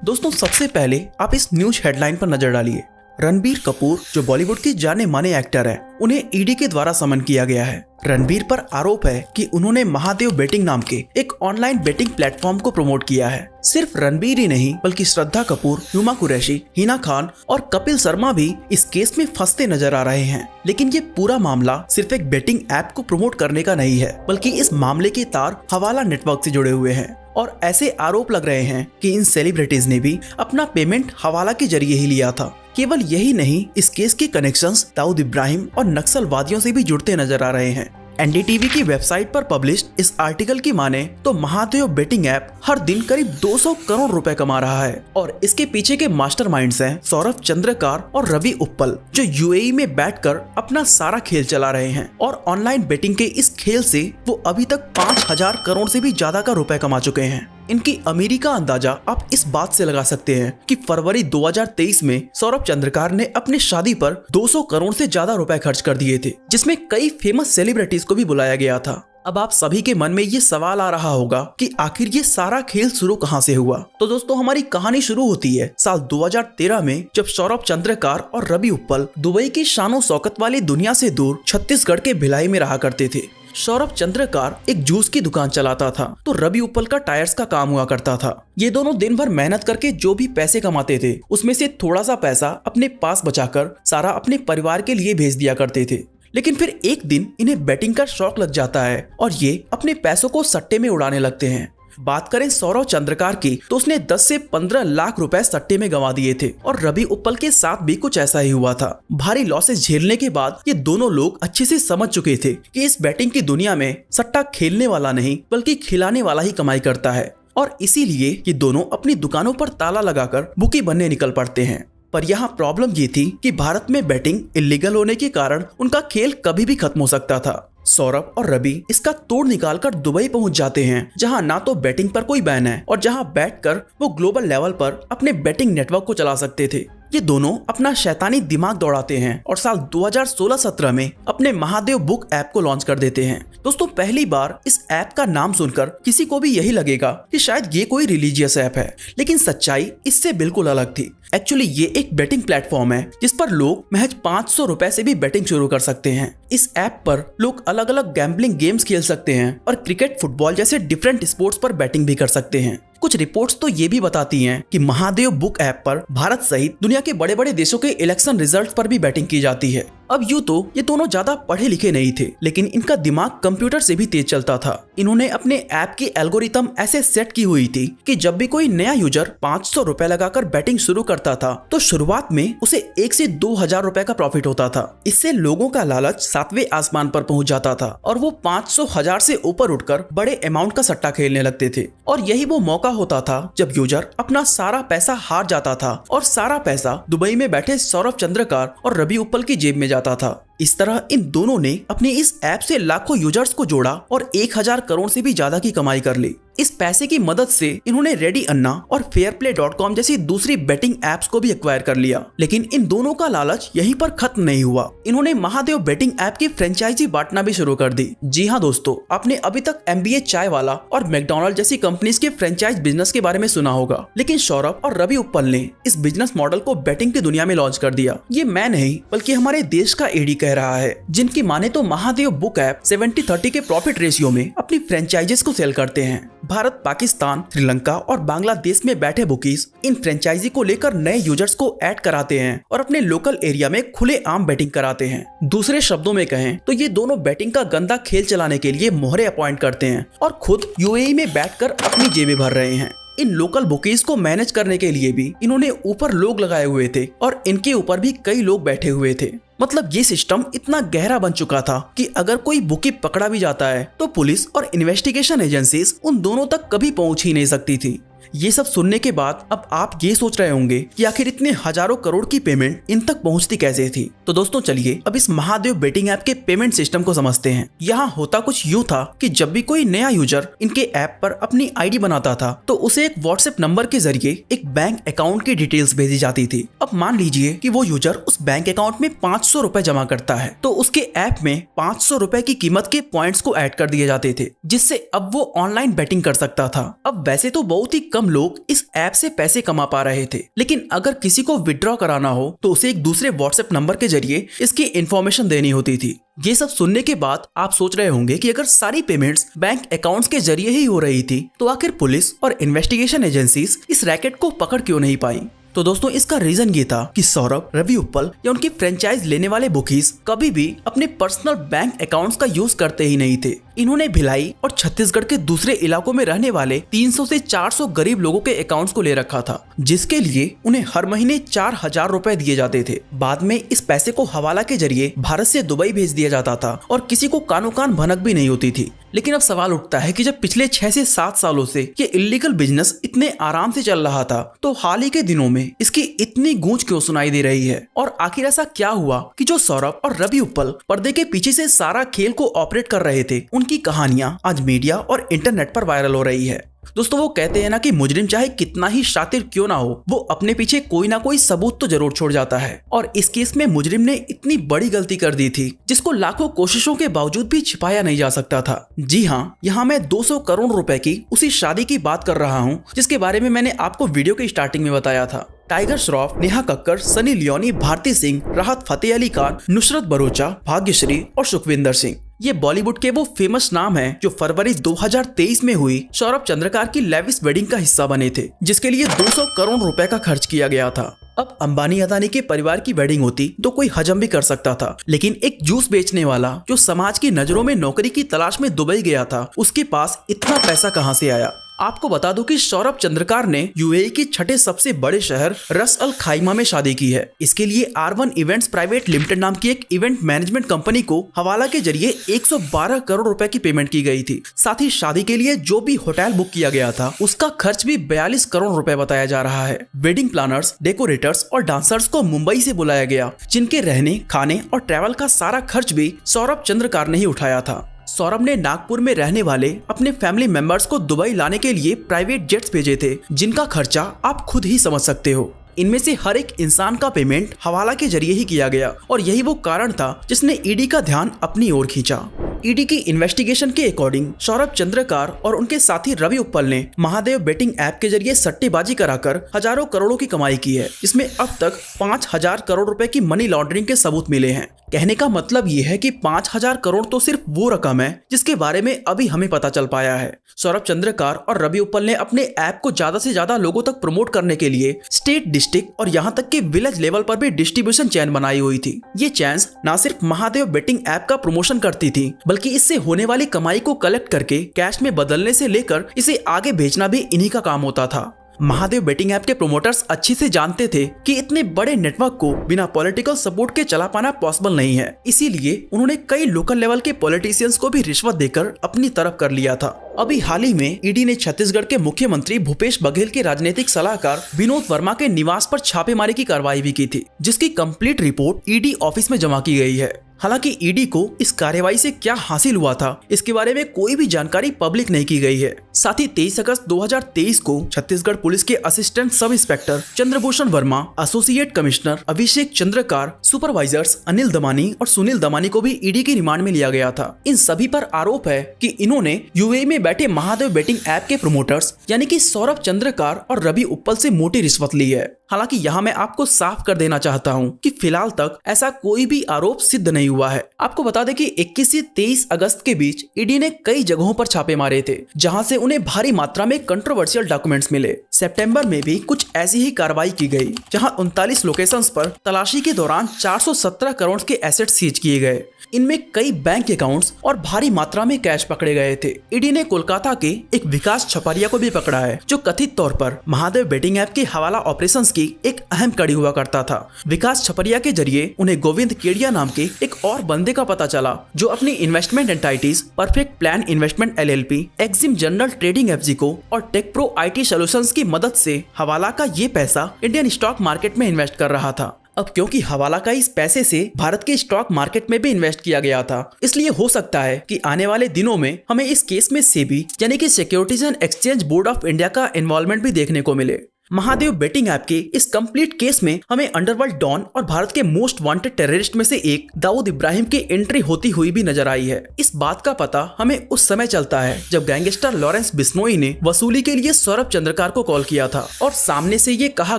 दोस्तों सबसे पहले आप इस न्यूज हेडलाइन पर नजर डालिए। रणबीर कपूर जो बॉलीवुड के जाने माने एक्टर है, उन्हें ईडी के द्वारा समन किया गया है। रणबीर पर आरोप है कि उन्होंने महादेव बेटिंग नाम के एक ऑनलाइन बेटिंग प्लेटफॉर्म को प्रमोट किया है। सिर्फ रणबीर ही नहीं बल्कि श्रद्धा कपूर, हुमा कुरैशी, हिना खान और कपिल शर्मा भी इस केस में फंसते नजर आ रहे हैं। लेकिन ये पूरा मामला सिर्फ एक बेटिंग ऐप को प्रमोट करने का नहीं है, बल्कि इस मामले के तार हवाला नेटवर्क से जुड़े हुए हैं और ऐसे आरोप लग रहे हैं कि इन सेलिब्रिटीज ने भी अपना पेमेंट हवाला के जरिए ही लिया था। केवल यही नहीं, इस केस के कनेक्शंस दाऊद इब्राहिम और नक्सलवादियों से भी जुड़ते नजर आ रहे हैं। एनडीटीवी की वेबसाइट पर पब्लिश्ड इस आर्टिकल की माने तो महादेव बेटिंग ऐप हर दिन करीब 200 करोड़ रुपए कमा रहा है और इसके पीछे के मास्टरमाइंड्स हैं सौरभ चंद्रकार और रवि उप्पल, जो यूएई में बैठकर अपना सारा खेल चला रहे हैं। और ऑनलाइन बेटिंग के इस खेल से वो अभी तक 5000 करोड़ से भी ज्यादा का रुपए कमा चुके हैं। इनकी अमीरी का अंदाजा आप इस बात से लगा सकते हैं कि फरवरी 2023 में सौरभ चंद्रकार ने अपने शादी पर 200 करोड़ से ज्यादा रुपए खर्च कर दिए थे, जिसमें कई फेमस सेलिब्रिटीज को भी बुलाया गया था। अब आप सभी के मन में ये सवाल आ रहा होगा कि आखिर ये सारा खेल शुरू कहां से हुआ। तो दोस्तों हमारी कहानी शुरू होती है साल 2013 में, जब सौरभ चंद्रकार और रवि उप्पल दुबई की शानो शौकत वाली दुनिया से दूर छत्तीसगढ़ के भिलाई में रहा करते थे। सौरभ चंद्रकार एक जूस की दुकान चलाता था तो रवि उप्पल का टायर्स का काम हुआ करता था। ये दोनों दिन भर मेहनत करके जो भी पैसे कमाते थे, उसमें से थोड़ा सा पैसा अपने पास बचाकर सारा अपने परिवार के लिए भेज दिया करते थे। लेकिन फिर एक दिन इन्हें बैटिंग का शौक लग जाता है और ये अपने पैसों को सट्टे में उड़ाने लगते हैं। बात करें सौरभ चंद्रकार की तो उसने 10 से 15 लाख रुपए सट्टे में गंवा दिए थे और रवि उप्पल के साथ भी कुछ ऐसा ही हुआ था। भारी लॉसेस झेलने के बाद ये दोनों लोग अच्छे से समझ चुके थे कि इस बैटिंग की दुनिया में सट्टा खेलने वाला नहीं बल्कि खिलाने वाला ही कमाई करता है और इसीलिए ये दोनों अपनी दुकानों पर ताला लगाकर बुकी बनने निकल पड़ते हैं। पर यहाँ प्रॉब्लम ये थी कि भारत में बैटिंग इलीगल होने के कारण उनका खेल कभी भी खत्म हो सकता था। सौरभ और रवि इसका तोड़ निकालकर दुबई पहुंच जाते हैं, जहां ना तो बैटिंग पर कोई बैन है और जहां बैठकर वो ग्लोबल लेवल पर अपने बैटिंग नेटवर्क को चला सकते थे। ये दोनों अपना शैतानी दिमाग दौड़ाते हैं और साल 2016-17 में अपने महादेव बुक ऐप को लॉन्च कर देते हैं। दोस्तों पहली बार इस ऐप का नाम सुनकर किसी को भी यही लगेगा कि शायद ये कोई रिलीजियस ऐप है, लेकिन सच्चाई इससे बिल्कुल अलग थी। एक्चुअली ये एक बैटिंग प्लेटफॉर्म है जिस पर लोग महज 500 रुपए से भी बैटिंग शुरू कर सकते हैं। इस ऐप पर लोग अलग अलग गैम्बलिंग गेम्स खेल सकते हैं और क्रिकेट, फुटबॉल जैसे डिफरेंट स्पोर्ट्स पर बैटिंग भी कर सकते हैं। कुछ रिपोर्ट्स तो ये भी बताती हैं कि महादेव बुक ऐप पर भारत सहित दुनिया के बड़े बड़े देशों के इलेक्शन रिजल्ट्स पर भी बैटिंग की जाती है। अब यूँ तो ये दोनों ज्यादा पढ़े लिखे नहीं थे, लेकिन इनका दिमाग कंप्यूटर से भी तेज चलता था। इन्होंने अपने ऐप की एल्गोरिथम ऐसे सेट की हुई थी कि जब भी कोई नया यूजर 500 रुपए लगाकर बैटिंग शुरू करता था तो शुरुआत में उसे 1 से 2000 रुपए का प्रॉफिट होता था। इससे लोगों का लालच 7वें आसमान पर पहुंच जाता था और वो 500, 1000 से ऊपर उठकर बड़े अमाउंट का सट्टा खेलने लगते थे। और यही वो मौका होता था जब यूजर अपना सारा पैसा हार जाता था और सारा पैसा दुबई में बैठे सौरभ चंद्रकार और रवि उप्पल की जेब में जाता था। इस तरह इन दोनों ने अपने इस ऐप से लाखों यूजर्स को जोड़ा और 1000 करोड़ से भी ज्यादा की कमाई कर ली। इस पैसे की मदद से इन्होंने रेडी अन्ना और fairplay.com जैसी दूसरी बेटिंग एप्स को भी एक्वायर कर लिया। लेकिन इन दोनों का लालच यहीं पर खत्म नहीं हुआ। इन्होंने महादेव बेटिंग ऐप की फ्रेंचाइजी बांटना भी शुरू कर दी। जी हाँ दोस्तों, आपने अभी तक MBA चाय वाला और मैकडॉनल्ड जैसी कंपनीज के फ्रेंचाइज बिजनेस के बारे में सुना होगा, लेकिन सौरभ और रवि उप्पल ने इस बिजनेस मॉडल को बेटिंग की दुनिया में लॉन्च कर दिया। ये मैं नहीं बल्कि हमारे देश का एडी कह रहा है, जिनकी माने तो महादेव बुक ऐप 70-30 के प्रॉफिट रेशियो में अपनी फ्रेंचाइजीज को सेल करते हैं। भारत, पाकिस्तान, श्रीलंका और बांग्लादेश में बैठे बुकीज इन फ्रेंचाइजी को लेकर नए यूजर्स को ऐड कराते हैं और अपने लोकल एरिया में खुले आम बैटिंग कराते हैं। दूसरे शब्दों में कहें तो ये दोनों बैटिंग का गंदा खेल चलाने के लिए मोहरे अपॉइंट करते हैं और खुद यूएई में बैठकर अपनी जेबें भर रहे हैं। इन लोकल बुकीज को मैनेज करने के लिए भी इन्होंने ऊपर लोग लगाए हुए थे और इनके ऊपर भी कई लोग बैठे हुए थे। मतलब ये सिस्टम इतना गहरा बन चुका था कि अगर कोई बुकी पकड़ा भी जाता है तो पुलिस और इन्वेस्टिगेशन एजेंसीज उन दोनों तक कभी पहुंच ही नहीं सकती थी। ये सब सुनने के बाद अब आप ये सोच रहे होंगे कि आखिर इतने हजारों करोड़ की पेमेंट इन तक पहुंचती कैसे थी। तो दोस्तों चलिए अब इस महादेव बेटिंग ऐप के पेमेंट सिस्टम को समझते हैं। यहाँ होता कुछ यूँ था कि जब भी कोई नया यूजर इनके ऐप पर अपनी आईडी बनाता था तो उसे एक व्हाट्सएप नंबर के जरिए एक बैंक अकाउंट की डिटेल्स भेजी जाती थी। अब मान लीजिए कि वो यूजर उस बैंक अकाउंट में 500 रुपए जमा करता है तो उसके ऐप में 500 रुपए की कीमत के पॉइंट्स को ऐड कर दिए जाते थे, जिससे अब वो ऑनलाइन बैटिंग कर सकता था। अब वैसे तो बहुत ही कम लोग इस ऐप से पैसे कमा पा रहे थे, लेकिन अगर किसी को विड्रॉ कराना हो तो उसे एक दूसरे व्हाट्सएप नंबर के जरिए इसकी इंफॉर्मेशन देनी होती थी। ये सब सुनने के बाद आप सोच रहे होंगे कि अगर सारी पेमेंट्स बैंक अकाउंट्स के जरिए ही हो रही थी तो आखिर पुलिस और इन्वेस्टिगेशन एजेंसीज इस रैकेट को पकड़ क्यों नहीं पाई। तो दोस्तों, इसका रीजन ये था कि सौरभ, रवि उप्पल या उनकी फ्रेंचाइज लेने वाले बुकीज कभी भी अपने पर्सनल बैंक अकाउंट्स का यूज करते ही नहीं थे। इन्होंने भिलाई और छत्तीसगढ़ के दूसरे इलाकों में रहने वाले 300 से 400 गरीब लोगों के अकाउंट्स को ले रखा था, जिसके लिए उन्हें हर महीने 4000 रुपए दिए जाते थे। बाद में इस पैसे को हवाला के जरिए भारत से दुबई भेज दिया जाता था और किसी को कानो कान भनक भी नहीं होती थी। लेकिन अब सवाल उठता है कि जब पिछले 6 से 7 सालों से ये इल्लीगल बिजनेस इतने आराम से चल रहा था, तो हाल ही के दिनों में इसकी इतनी गूंज क्यों सुनाई दे रही है? और आखिर ऐसा क्या हुआ कि जो सौरभ और रवि उप्पल पर्दे के पीछे से सारा खेल को ऑपरेट कर रहे थे, उनकी कहानियां आज मीडिया और इंटरनेट पर वायरल हो रही है। दोस्तों, वो कहते हैं ना कि मुजरिम चाहे कितना ही शातिर क्यों ना हो, वो अपने पीछे कोई ना कोई सबूत तो जरूर छोड़ जाता है। और इस केस में मुजरिम ने इतनी बड़ी गलती कर दी थी जिसको लाखों कोशिशों के बावजूद भी छिपाया नहीं जा सकता था। जी हाँ, यहाँ मैं 200 करोड़ रुपए की उसी शादी की बात कर रहा हूँ जिसके बारे में मैंने आपको वीडियो के स्टार्टिंग में बताया था। टाइगर श्रॉफ, नेहा कक्कड़, सनी लियोनी, भारती सिंह, राहत फतेह अली खान, नुसरत भरूचा, भाग्यश्री और सुखविंदर सिंह, ये बॉलीवुड के वो फेमस नाम हैं जो फरवरी 2023 में हुई सौरभ चंद्रकार की लेविश वेडिंग का हिस्सा बने थे, जिसके लिए 200 करोड़ रुपए का खर्च किया गया था। अब अंबानी अदानी के परिवार की वेडिंग होती तो कोई हजम भी कर सकता था, लेकिन एक जूस बेचने वाला जो समाज की नजरों में नौकरी की तलाश में दुबई गया था, उसके पास इतना पैसा कहां से आया? आपको बता दूं कि सौरभ चंद्रकार ने यूएई के छठे सबसे बड़े शहर रस अल खाइमा में शादी की है। इसके लिए R1 इवेंट्स प्राइवेट लिमिटेड नाम की एक इवेंट मैनेजमेंट कंपनी को हवाला के जरिए 112 करोड़ रुपए की पेमेंट की गई थी। साथ ही शादी के लिए जो भी होटल बुक किया गया था उसका खर्च भी 42 करोड़ रुपए बताया जा रहा है। वेडिंग प्लानर्स, डेकोरेटर्स और डांसर्स को मुंबई से बुलाया गया, जिनके रहने, खाने और ट्रैवल का सारा खर्च भी सौरभ चंद्रकार ने ही उठाया था। सौरभ ने नागपुर में रहने वाले अपने फैमिली मेंबर्स को दुबई लाने के लिए प्राइवेट जेट्स भेजे थे, जिनका खर्चा आप खुद ही समझ सकते हो। इनमें से हर एक इंसान का पेमेंट हवाला के जरिए ही किया गया और यही वो कारण था जिसने ईडी का ध्यान अपनी ओर खींचा। ईडी की इन्वेस्टिगेशन के अकॉर्डिंग सौरभ चंद्रकार और उनके साथी रवि उप्पल ने महादेव बेटिंग ऐप के जरिए सट्टेबाजी कराकर हजारों करोड़ों की कमाई की है, जिसमें अब तक 5000 करोड़ रुपए की मनी लॉन्ड्रिंग के सबूत मिले हैं। कहने का मतलब ये है कि 5000 करोड़ तो सिर्फ वो रकम है जिसके बारे में अभी हमें पता चल पाया है। सौरभ चंद्रकार और रवि उप्पल ने अपने ऐप को ज्यादा से ज्यादा लोगों तक प्रमोट करने के लिए स्टेट, डिस्ट्रिक्ट और यहाँ तक कि विलेज लेवल पर भी डिस्ट्रीब्यूशन चैन बनाई हुई थी। ये चैन्स न सिर्फ महादेव बेटिंग ऐप का प्रमोशन करती थी, बल्कि इससे होने वाली कमाई को कलेक्ट करके कैश में बदलने से लेकर इसे आगे भेजना भी इन्हीं का काम होता था। महादेव बेटिंग ऐप के प्रोमोटर्स अच्छे से जानते थे कि इतने बड़े नेटवर्क को बिना पॉलिटिकल सपोर्ट के चला पाना पॉसिबल नहीं है, इसीलिए उन्होंने कई लोकल लेवल के पॉलिटिशियंस को भी रिश्वत देकर अपनी तरफ कर लिया था। अभी हाल ही में ईडी ने छत्तीसगढ़ के मुख्यमंत्री भूपेश बघेल के राजनीतिक सलाहकार विनोद वर्मा के निवास पर छापेमारी की कार्रवाई भी की थी, जिसकी कंप्लीट रिपोर्ट ईडी ऑफिस में जमा की गई है। हालांकि ईडी को इस कार्रवाई से क्या हासिल हुआ था, इसके बारे में कोई भी जानकारी पब्लिक नहीं की गई है। साथ ही 23 अगस्त 2023 को छत्तीसगढ़ पुलिस के assistant sub inspector Chandrabhushan Verma, associate commissioner Abhishek Chandrakar, supervisors Anil Damani और सुनील दमानी को भी ईडी की रिमांड में लिया गया था। इन सभी पर आरोप है कि इन्होंने यूएई में बैठे महादेव बेटिंग ऐप के प्रमोटर्स यानी कि सौरभ चंद्रकार और रवि उप्पल से मोटी रिश्वत ली है। हालांकि यहाँ मैं आपको साफ कर देना चाहता हूँ कि फिलहाल तक ऐसा कोई भी आरोप सिद्ध नहीं हुआ है। आपको बता दें कि 21 से 23 अगस्त के बीच ईडी ने कई जगहों पर छापे मारे थे, जहां से उन्हें भारी मात्रा में कंट्रोवर्शियल डॉक्यूमेंट्स मिले। सितंबर में भी कुछ ऐसी ही कार्रवाई की गई, जहां 39 लोकेशंस पर तलाशी के दौरान 417 करोड़ के एसेट सीज किए गए। इनमें कई बैंक अकाउंट्स और भारी मात्रा में कैश पकड़े गए थे। ईडी ने कोलकाता के एक विकास छपरिया को भी पकड़ा है, जो कथित तौर पर महादेव बेटिंग ऐप के हवाला ऑपरेशंस की एक अहम कड़ी हुआ करता था। विकास छपरिया के जरिए उन्हें गोविंद केडिया नाम के एक और बंदे का पता चला, जो अपनी investment entities perfect plan investment LLP, Exim general trading FG और टेकप्रो IT सॉल्यूशंस की मदद से हवाला का ये पैसा इंडियन स्टॉक मार्केट में इन्वेस्ट कर रहा था। अब क्योंकि हवाला का इस पैसे से भारत के स्टॉक मार्केट में भी इन्वेस्ट किया गया था, इसलिए हो सकता है कि आने वाले दिनों में हमें इस केस में सेबी यानी कि securities and exchange board of India का इन्वॉल्वमेंट भी देखने को मिले। महादेव बेटिंग ऐप के इस कंप्लीट केस में हमें अंडरवर्ल्ड डॉन और भारत के मोस्ट वांटेड टेररिस्ट में से एक दाऊद इब्राहिम की एंट्री होती हुई भी नजर आई है। इस बात का पता हमें उस समय चलता है जब गैंगस्टर लॉरेंस बिश्नोई ने वसूली के लिए सौरभ चंद्रकार को कॉल किया था और सामने से ये कहा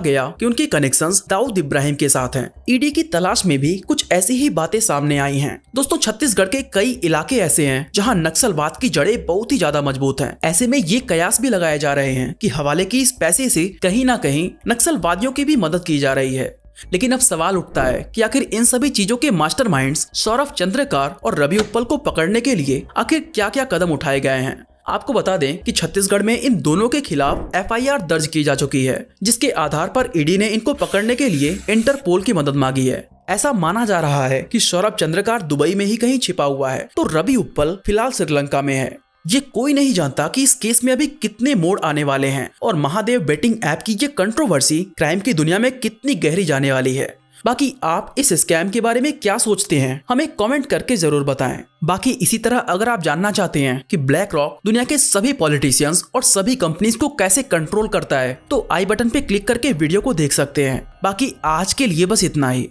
गया कि उनके कनेक्शंस दाऊद इब्राहिम के साथ हैं। ईडी की तलाश में भी कुछ ऐसी ही बातें सामने आई हैं। दोस्तों, छत्तीसगढ़ के कई इलाके ऐसे हैं जहां नक्सलवाद की जड़ें बहुत ही ज्यादा मजबूत हैं। ऐसे में ये कयास भी लगाए जा रहे हैं कि हवाले की इस पैसे से कहीं ना कहीं नक्सलवादियों की भी मदद की जा रही है। लेकिन अब सवाल उठता है कि आखिर इन सभी चीजों के मास्टरमाइंड्स सौरभ चंद्रकार और रवि उप्पल को पकड़ने के लिए आखिर क्या क्या कदम उठाए गए हैं। आपको बता दें कि छत्तीसगढ़ में इन दोनों के खिलाफ एफआईआर दर्ज की जा चुकी है, जिसके आधार पर ईडी ने इनको पकड़ने के लिए इंटरपोल की मदद मांगी है। ऐसा माना जा रहा है कि सौरभ चंद्रकार दुबई में ही कहीं छिपा हुआ है, तो रवि उप्पल फिलहाल श्रीलंका में है। ये कोई नहीं जानता कि इस केस में अभी कितने मोड़ आने वाले हैं और महादेव बेटिंग ऐप की ये कंट्रोवर्सी क्राइम की दुनिया में कितनी गहरी जाने वाली है। बाकी आप इस स्कैम के बारे में क्या सोचते हैं, हमें कमेंट करके जरूर बताएं। बाकी इसी तरह अगर आप जानना चाहते हैं कि ब्लैक रॉक दुनिया के सभी पॉलिटिशियंस और सभी कंपनीज को कैसे कंट्रोल करता है, तो आई बटन पे क्लिक करके वीडियो को देख सकते हैं। बाकी आज के लिए बस इतना ही।